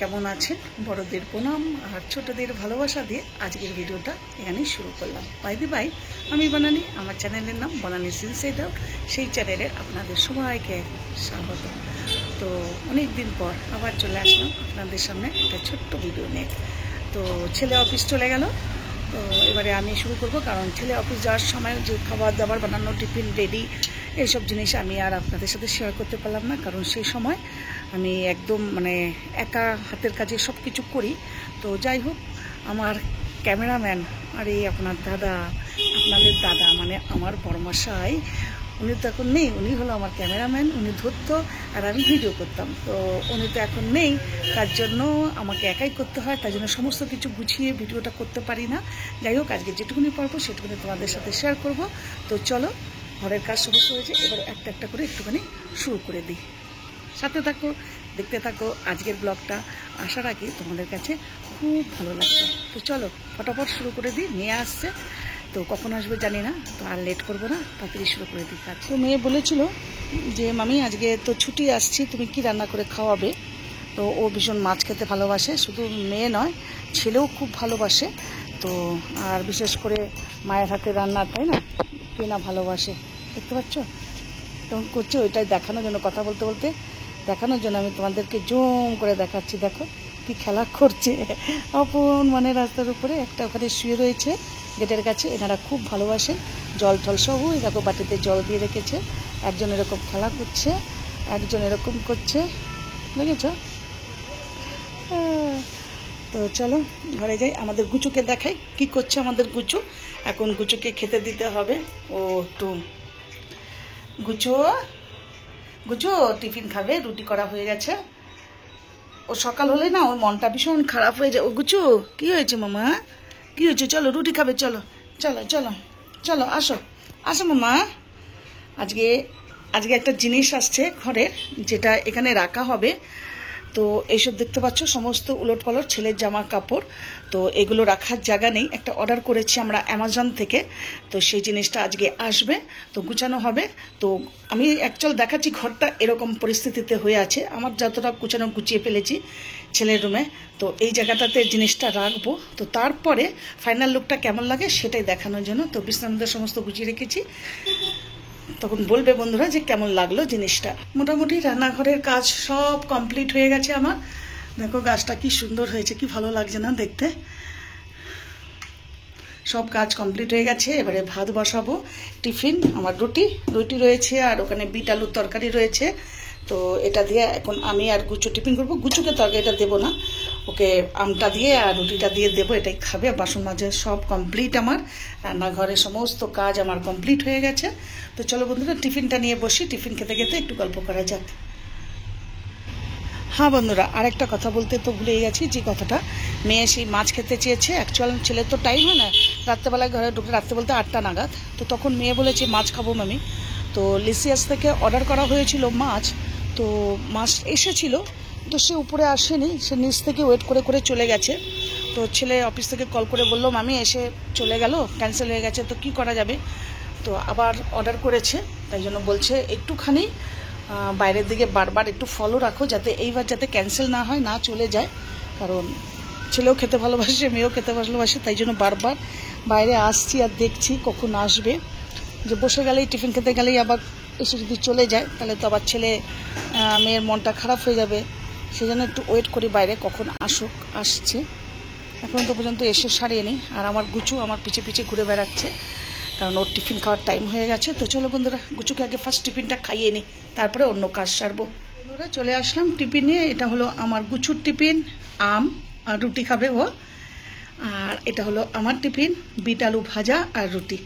কেমন আছেন? বড়দের প্রণাম আর ছোটদের ভালোবাসা দিয়ে আজকের ভিডিওটা এখানেই শুরু করলাম। বাই দি বাই, আমি বানানি, আমার চ্যানেলের নাম বানানি ইনসাইড আউট। সেই চ্যানেলে আপনাদের সবাইকে স্বাগত। তো অনেক দিন পর আবার চলে আসলাম আপনাদের সামনে একটা ছোট্ট ভিডিও নিয়ে। তো ছেলে অফিস চলে গেল, তো এবারে আমি শুরু করব, কারণ ছেলে অফিস যাওয়ার সময় যে খাবার দাবার বানানো, টিফিন রেডি, এইসব জিনিস আমি আর আপনাদের সাথে শেয়ার করতে পারলাম না, কারণ সেই সময় আমি একদম একা হাতের কাজে সব কিছু করি। তো যাই হোক, আমার ক্যামেরাম্যান আর এই আপনাদের দাদা আমার বড়মশাই, উনি তো এখন নেই। উনি হলো আমার ক্যামেরাম্যান, উনি ধরতো আর আমি ভিডিও করতাম। তো উনি তো এখন নেই, তার জন্য আমাকে একাই করতে হয়, তার জন্য সমস্ত কিছু গুছিয়ে ভিডিওটা করতে পারি না। যাই হোক, আজকে যেটুকুনি পারবো সেটুকুনি তোমাদের সাথে শেয়ার করব। তো চলো, ঘরের কাজ সমস্ত হয়েছে, এবার একটা একটা করে একটুখানি শুরু করে দিই। সাথে থাকো, দেখতে থাকো আজকের ব্লগটা। আশা রাখি তোমাদের কাছে খুব ভালো লাগবে। তো চলো ফটাফট শুরু করে দিই। মেয়ে আসছে, তো কখন আসবে জানি না, তো আর লেট করবো না, তাড়াতাড়ি শুরু করে দিই কাজ। তো মেয়ে বলেছিল যে মামি আজকে তো ছুটি আসছি, তুমি কি রান্না করে খাওয়াবে। তো ও ভীষণ মাছ খেতে ভালোবাসে, শুধু মেয়ে নয় ছেলেও খুব ভালোবাসে। তো আর বিশেষ করে মায়ের হাতে রান্না, তাই না, কে না ভালোবাসে। দেখতে পাচ্ছ তখন করছে, ওইটাই দেখানোর জন্য, কথা বলতে বলতে দেখানোর জন্য আমি তোমাদেরকে জুম করে দেখাচ্ছি। দেখো কি খেলা করছে আপন রাস্তার উপরে একটা ওখানে শুয়ে রয়েছে গেটের কাছে। এনারা খুব ভালোবাসে, জল টল সব ওই দেখো বাটিতে জল দিয়ে রেখেছে। একজন এরকম খেলা করছে, একজন এরকম করছে, বুঝেছ? তো চলো ঘরে যাই, আমাদের গুচুকে দেখাই কি করছে আমাদের গুচু। এখন গুচুকে খেতে দিতে হবে। ও তো গুচু গুচু টিফিন খাবে, রুটি করা হয়ে গেছে। ও সকাল হলে না ওর মনটা ভীষণ খারাপ হয়ে যায়। ও গুচু কি হয়েছে মামা, কি হয়েছে? চলো রুটি খাবে, চলো চলো চলো চলো, আসো আসো মামা। আজকে একটা জিনিস আসছে ঘরের, যেটা এখানে রাখা হবে। তো এইসব দেখতে পাচ্ছ সমস্ত উলট পালট ছেলের জামা কাপড়। তো এগুলো রাখার জায়গা নেই, একটা অর্ডার করেছি আমরা অ্যামাজন থেকে। তো সেই জিনিসটা আজকে আসবে, তো গুছানো হবে। তো আমি অ্যাকচুয়াল দেখাচ্ছি ঘরটা এরকম পরিস্থিতিতে হয়ে আছে। আমার যতটা গুছিয়ে ফেলেছি ছেলের রুমে, তো এই জায়গাটাতে জিনিসটা রাখবো। তো তারপরে ফাইনাল লুকটা কেমন লাগে সেটাই দেখানোর জন্য। তো বিছানার মধ্যে সমস্ত গুছিয়ে রেখেছি, তখন বলবে বন্ধুরা যে কেমন লাগলো জিনিসটা। মোটামুটি রান্নাঘরের কাজ সব কমপ্লিট হয়ে গেছে আমার। দেখো গাছটা কি সুন্দর হয়েছে, কি ভালো লাগছে না দেখতে। সব কাজ কমপ্লিট হয়ে গেছে, এবারে ভাত বসাবো। টিফিন আমার রুটি রয়েছে, আর ওখানে বিট আলুর তরকারি রয়েছে। তো এটা দিয়ে এখন আমি আর গুচু টিফিন করবো। গুচুকে তরকারিটা দেবো না, ওকে আমটা দিয়ে আর রুটিটা দিয়ে দেবো, এটাই খাবে। বাসন মাজা সব কমপ্লিট, আমার রান্নাঘরের সমস্ত কাজ আমার কমপ্লিট হয়ে গেছে। তো চলো বন্ধুরা টিফিনটা নিয়ে বসি, টিফিন খেতে খেতে একটু গল্প করা যাক। হ্যাঁ বন্ধুরা, আরেকটা কথা বলতে তো ভুলেই গেছি, যে কথাটা, মেয়ে সেই মাছ খেতে চেয়েছে। অ্যাকচুয়াল ছেলের তো টাইম হয় না, রাত্রেবেলায় ঘরে ঢুকে, রাত্রে বলতে 8টা নাগাদ। তো তখন মেয়ে বলেছে মাছ খাবো মামি। তো লিসিয়াস থেকে অর্ডার করা হয়েছিল মাছ, তো মাছ এসেছিল, তো সে উপরে আসেনি, সে নিচ থেকে ওয়েট করে করে চলে গেছে। তো ছেলে অফিস থেকে কল করে বললো মামি এসে চলে গেল, ক্যান্সেল হয়ে গেছে, তো কি করা যাবে। তো আবার অর্ডার করেছে, তাই জন্য বলছে একটুখানি বাইরের দিকে বারবার একটু ফলো রাখো, যাতে এইবার যাতে ক্যান্সেল না হয়, না চলে যায়। কারণ ছেলেও খেতে ভালোবাসে, মেয়েও খেতে ভালোবাসে, তাই জন্য বারবার বাইরে আসছি আর দেখছি কখন আসবে। যে বসে গেলেই, টিফিন খেতে গেলেই আবার এসে যদি চলে যায়, তাহলে তো আবার ছেলে মেয়ের মনটা খারাপ হয়ে যাবে। সেই জন্য একটু ওয়েট করি বাইরে কখন আসছে। এখন তো পর্যন্ত এসে সারিয়ে আর আমার গুচু আমার পিছে পিছে ঘুরে বেড়াচ্ছে, কারণ ওর টিফিন খাওয়ার টাইম হয়ে গেছে। তো চলো বন্ধুরা, গুচুকে আগে ফার্স্ট টিফিনটা খাইয়ে নিই, তারপরে অন্য কাজ সারবো। বন্ধুরা চলে আসলাম টিফিন নিয়ে। এটা হলো আমার গুচুর টিফিন, আম আর রুটি খাবে ও। আর এটা হলো আমার টিফিন, বিট আলু ভাজা আর রুটি।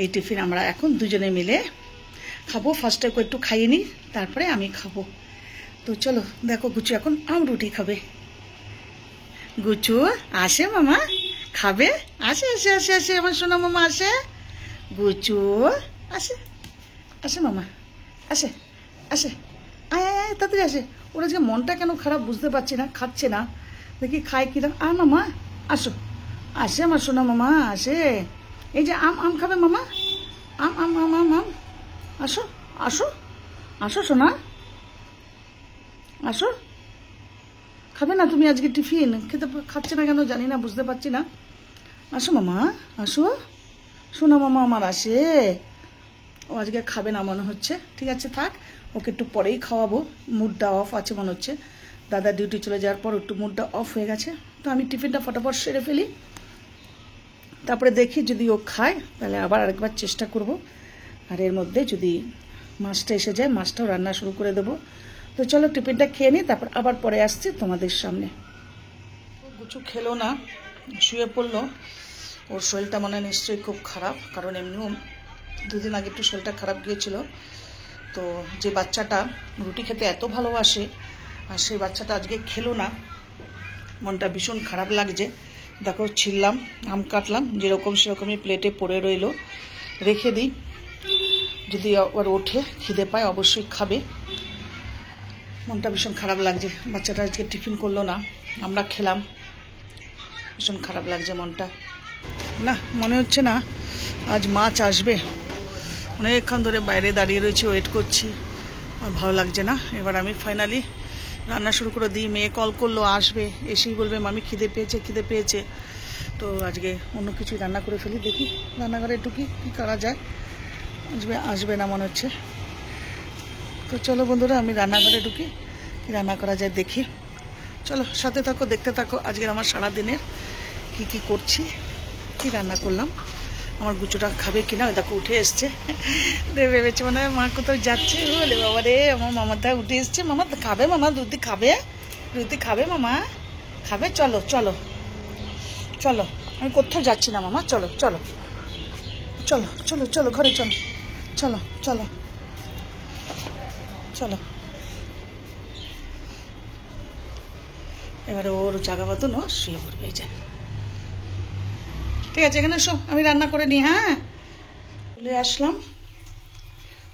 এই টিফিন আমরা এখন দুজনে মিলে খাবো। ফার্স্টে একটু খাইয়ে নিই, তারপরে আমি খাবো। তো চলো দেখো, গুচু এখন আম রুটি খাবে। গুচু আসে মামা, খাবে, আসে আসে আসে আসে, আমার সোনা মামা আসে। গুচু আসে আসে মামা, আসে আসে, আয় আয় আয়, তাড়াতাড়ি আসে। ওর আজকে মনটা কেন খারাপ বুঝতে পারছি না, খাচ্ছে না, দেখি খায় কিনা। মামা আসো, আসে আমার সোনা মামা, আসে। এই যে আম খাবে মামা, আম আম আম আম আম, আসো আসো আসো সোনা, আসো, খাবে না তুমি আজকে টিফিন? খাচ্ছে না কেন জানি না, বুঝতে পারছি না। আসো মামা, আসো, শোনো মামা আমার আসে। ও আজকে খাবে না মনে হচ্ছে। ঠিক আছে থাক, ওকে একটু পরেই খাওয়াবো। মুডটা অফ আছে মনে হচ্ছে, দাদা ডিউটি চলে যাওয়ার পর একটু মুডটা অফ হয়ে গেছে। তো আমি টিফিনটা ফটাফট সেরে ফেলি, তারপরে দেখি যদি ও খায় তাহলে আবার আরেকবার চেষ্টা করব। আর এর মধ্যে যদি মাছটা এসে যায় মাছটাও রান্না শুরু করে দেবো। তো চলো টিফিনটা খেয়ে নিই, তারপর আবার পরে আসছি তোমাদের সামনে। কিছু খেলো না, শুয়ে পড়লো। ওর শরীরটা মনে হয় নিশ্চয়ই খুব খারাপ, কারণ এমনিও দুদিন আগে একটু শরীরটা খারাপ গিয়েছিল। তো যে বাচ্চাটা রুটি খেতে এত ভালোবাসে আর সেই বাচ্চাটা আজকে খেলো না, মনটা ভীষণ খারাপ লাগছে। দেখো ছিললাম, আম কাটলাম, যেরকম সেরকমই প্লেটে পড়ে রইলো, রেখে দিই। যদি আবার ওঠে খিদে পায় অবশ্যই খাবে। মনটা ভীষণ খারাপ লাগছে, বাচ্চাটা আজকে টিফিন করলো না, আমরা খেলাম, ভীষণ খারাপ লাগছে মনটা। না মনে হচ্ছে না আজ মাছ আসবে, অনেকক্ষণ ধরে বাইরে দাঁড়িয়ে রয়েছে, ওয়েট করছি, আর ভালো লাগছে না। এবার আমি ফাইনালি রান্না শুরু করে দিই। মেয়ে কল করলো, আসবে, এসেই বলবে মামি খিদে পেয়েছে খিদে পেয়েছে। তো আজকে অন্য কিছুই রান্না করে ফেলি, দেখি রান্নাঘরে ঢুকি কী করা যায়। আসবে না মনে হচ্ছে। তো চলো বন্ধুরা আমি রান্নাঘরে ঢুকি, কী রান্না করা যায় দেখি। চলো সাথে থাকো, দেখতে থাকো আজকের আমার সারাদিনের কি করছি, কি রান্না করলাম। আমার গুচুটা খাবে কিনা, দেখো উঠে এসছে, ভেবেছে মনে হয় মা কোথাও যাচ্ছে। বলে বাবা রে, আমার মামাটা উঠে এসছে। মামা খাবে, মামা রুটি খাবে, রুটি খাবে মামা, খাবে। চলো চলো চলো, আমি কোথাও যাচ্ছি না মামা, চলো চলো চলো চলো চলো ঘরে চলো, চলো চলো চলো। এবারে ওর জাগা মতন ও শুয়ে পড়বে, এই যে। ঠিক আছে এখানে এসো, আমি রান্না করে নিই। হ্যাঁ চলে আসলাম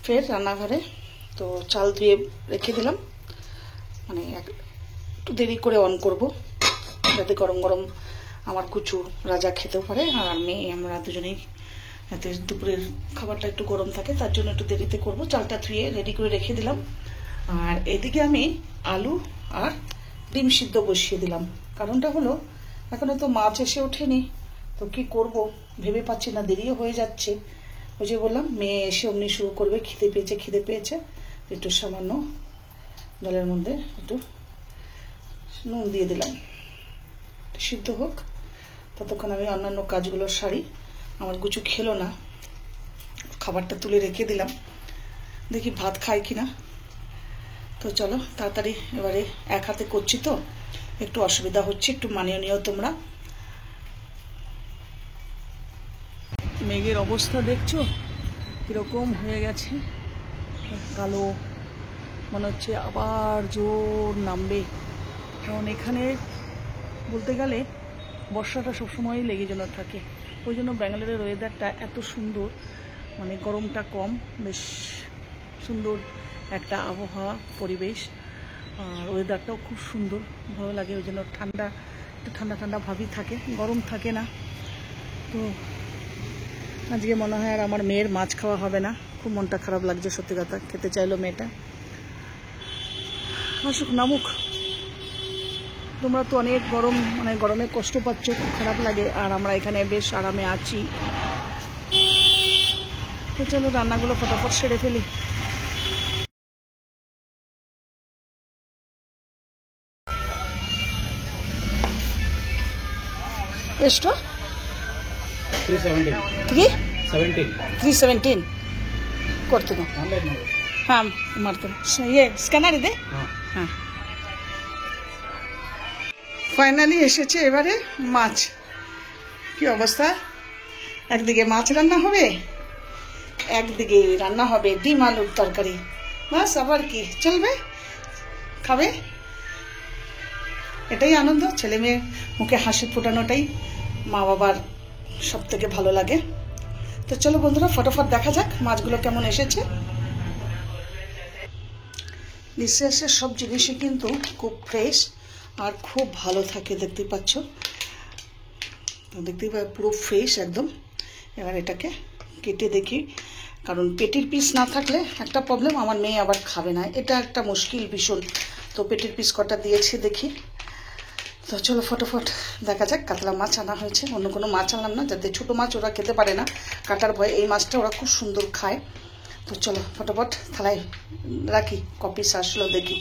ফের রান্নাঘরে। তো চাল ধুয়ে রেখে দিলাম, মানে একটু দেরি করে অন করব, যাতে গরম গরম আমার কুচু রাজা খেতেও পারে আর মেয়ে আমরা দুজনেই, যাতে দুপুরের খাবারটা একটু গরম থাকে, তার জন্য একটু দেরিতে করব। চালটা ধুয়ে রেডি করে রেখে দিলাম। আর এদিকে আমি আলু আর ডিম সিদ্ধ বসিয়ে দিলাম। কারণটা হলো এখনো তো মাছ এসে ওঠেনি, তো কি করব ভেবে পাচ্ছি না, দেরিও হয়ে যাচ্ছে। ওই যে বললাম মেয়ে এসে অমনি শুরু করবে, খিদে পেয়েছে। একটু সামান্য জলের মধ্যে একটু নুন দিয়ে দিলাম, সিদ্ধ হোক, ততক্ষণ আমি অন্যান্য কাজগুলো সারি। আমার গুচু খেলো না, খাবারটা তুলে রেখে দিলাম, দেখি ভাত খায় কিনা। তো চলো তাড়াতাড়ি, এবারে এক হাতে করছি তো একটু অসুবিধা হচ্ছে, একটু মানিয়ে নিও তোমরা। মেঘের অবস্থা দেখছো কিরকম হয়ে গেছে, কালো, মনে হচ্ছে আবার জোর নামবে। কারণ এখানে বলতে গেলে বর্ষাটা সবসময়ই লেগে যেন থাকে, ওই জন্য ব্যাঙ্গালোরের ওয়েদারটা এত সুন্দর, মানে গরমটা কম, বেশ সুন্দর একটা আবহাওয়া পরিবেশ, আর ওয়েদারটাও খুব সুন্দর, ভালো লাগে। ওই জন্য ঠান্ডা, একটু ঠান্ডা ঠান্ডা ভাবই থাকে, গরম থাকে না। তো আজকে মনে হয় আর আমার মেয়ের মাছ খাওয়া হবে না, খুব মনটা খারাপ লাগছে, সত্যি কথা। খেতে চাইলো মেয়েটা, আসুক নামুক। তোমরা তো অনেক গরম, মানে গরমে কষ্ট পাচ্ছ, খুব খারাপ লাগে, আর আমরা এখানে বেশ আরামে আছি। তো চলো রান্নাগুলো ফটাফট সেরে ফেলি। ಎಷ್ಟು 317 ಕೊಡ್ತೀನಿ। ಹಾಂ ಮಾಡ್ತೀನಿ, স্ক্যানার ಇದೆ। হ্যাঁ ফাইনালি এসেছে এবারে মাছ। কি অবস্থা, একদিকে মাছ রান্না হবে, একদিকে রান্না হবে ডিম আলুর তরকারি, বাস আবার কি চলবে, খাবে। এটাই আনন্দ, ছেলে মেয়ে মুখে হাসি ফোটানোটাই মা বাবার সব থেকে ভালো লাগে। তো চলো বন্ধুরা ফটাফট দেখা যাক মাছগুলো কেমন এসেছে। নিঃশ্বাসের সব জিনিসই কিন্তু খুব ফ্রেশ আর খুব ভালো থাকে, দেখতেই পাচ্ছ, দেখতেই পুরো ফ্রেশ একদম। এবার এটাকে কেটে দেখি, কারণ পেটির পিস না থাকলে একটা প্রবলেম, আমার মেয়ে আবার খাবে না, এটা একটা মুশকিল ভীষণ। তো পেটির পিস কটা দিয়েছি দেখি, তো চলো ফটোফট দেখা যাক। কাতলা মাছ আনা হয়েছে, অন্য কোনো মাছ আনলাম না, যাতে ছোটো মাছ ওরা খেতে পারে না কাটার ভয়ে, এই মাছটা ওরা খুব সুন্দর খায়। তো চলো ফটোফট থালায় রাখি, কপিস আসলো দেখি।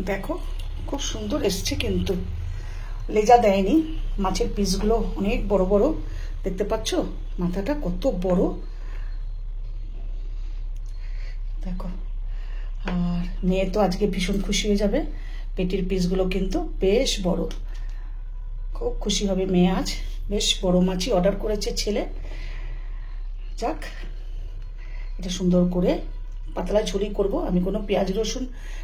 দেখো খুব সুন্দর এসছে, কিন্তু লেজা দেয়নি। মাছের পিসগুলো অনেক বড় বড়, দেখতে পাচ্ছ মাথাটা কত বড়, দেখো। আর মেয়ে তো আজকে ভীষণ খুশি হয়ে যাবে, পেটির পিসগুলো কিন্তু বেশ বড়, খুব খুশি হবে মেয়ে আজ। বেশ বড় মাছই অর্ডার করেছে ছেলে। যাক, এটা সুন্দর করে পাতলা ঝুরি করব। আমি কোনো পেঁয়াজ রসুন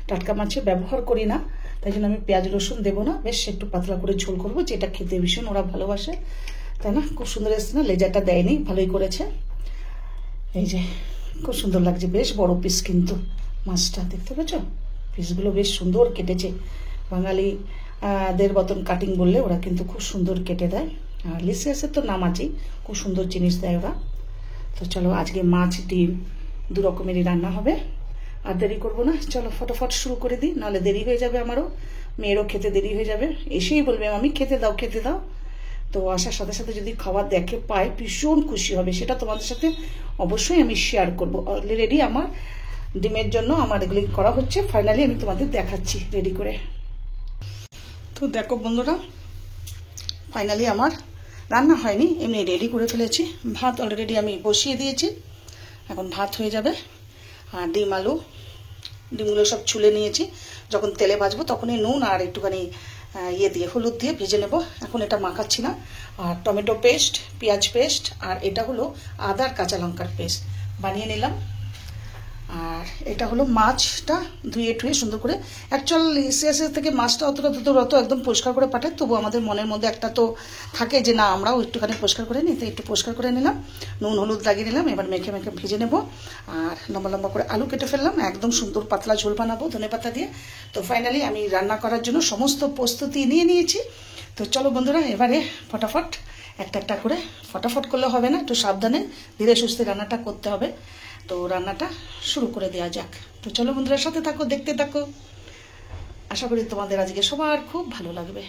টাটকা মাছে ব্যবহার করি না, তাই জন্য আমি পেঁয়াজ রসুন দেবো না, বেশ একটু পাতলা করে ঝোল করবো, যেটা খেতে ভীষণ ওরা ভালোবাসে, তাই না? খুব সুন্দর এসছে না? লেজাটা দেয়নি, ভালোই করেছে। এই যে খুব সুন্দর লাগছে, বেশ বড় পিস কিন্তু মাছটা, দেখতে পাচ্ছ পিসগুলো বেশ সুন্দর কেটেছে। বাঙালি দের মতন কাটিং বললে ওরা কিন্তু খুব সুন্দর কেটে দেয়। আর লিসিয়াসের তো নাম আছেই, খুব সুন্দর জিনিস দেয় ওরা। তো চলো আজকে মাছ ডিম দু রকমেরই রান্না হবে, আর দেরি করবো না, চলো ফটোফট শুরু করে দিই, নাহলে দেরি হয়ে যাবে আমারও, মেয়েরও খেতে দেরি হয়ে যাবে। এসেই বলবে আমি খেতে দাও খেতে দাও। তো আসার সাথে সাথে যদি খাবার দেখে পায় ভীষণ খুশি হবে, সেটা তোমাদের সাথে অবশ্যই আমি শেয়ার করবো। অলরেডি আমার ডিমের জন্য আমার এগুলি করা হচ্ছে, ফাইনালি আমি তোমাদের দেখাচ্ছি রেডি করে। তো দেখো বন্ধুরা, ফাইনালি আমার রান্না হয়নি, এমনি রেডি করে ফেলেছি। ভাত অলরেডি আমি বসিয়ে দিয়েছি, এখন ভাত হয়ে যাবে। আর ডিম আলু, ডিমগুলো সব ছুলে নিয়েছি, যখন তেলে ভাজবো তখনই নুন আর একটুখানি ইয়ে দিয়ে হলুদ দিয়ে ভেজে নেব। এখন এটা মাখাচ্ছি না। আর টমেটো পেস্ট, পেঁয়াজ পেস্ট, আর এটা হলো আদার কাঁচা লঙ্কার পেস্ট বানিয়ে নিলাম। আর এটা হলো মাছটা ধুয়ে টুয়ে সুন্দর করে, অ্যাকচুয়ালি সিএসএস থেকে মাছটা অত একদম পরিষ্কার করে পাঠায়, তবু আমাদের মনের মধ্যে একটা তো থাকে যে না আমরাও একটুখানি পরিষ্কার করে নিই, তো একটু পরিষ্কার করে নিলাম, নুন হলুদ লাগিয়ে নিলাম। এবার মেখে মেখে ভেজে নেব। আর লম্বা লম্বা করে আলু কেটে ফেললাম, একদম সুন্দর পাতলা ঝোল বানাবো ধনেপাতা দিয়ে। তো ফাইনালি আমি রান্না করার জন্য সমস্ত প্রস্তুতি নিয়ে নিয়েছি। তো চলো বন্ধুরা, এবারে ফটাফট একটা একটা করে, ফটাফট করলে হবে না, একটু সাবধানে ধীরে সুস্থে রান্নাটা করতে হবে। তো রান্নাটা শুরু করে দেওয়া যাক। তো চলো বন্ধুরা, সাথে থাকো, দেখতে থাকো, আশা করি তোমাদের আজকে সবার খুব ভালো লাগবে।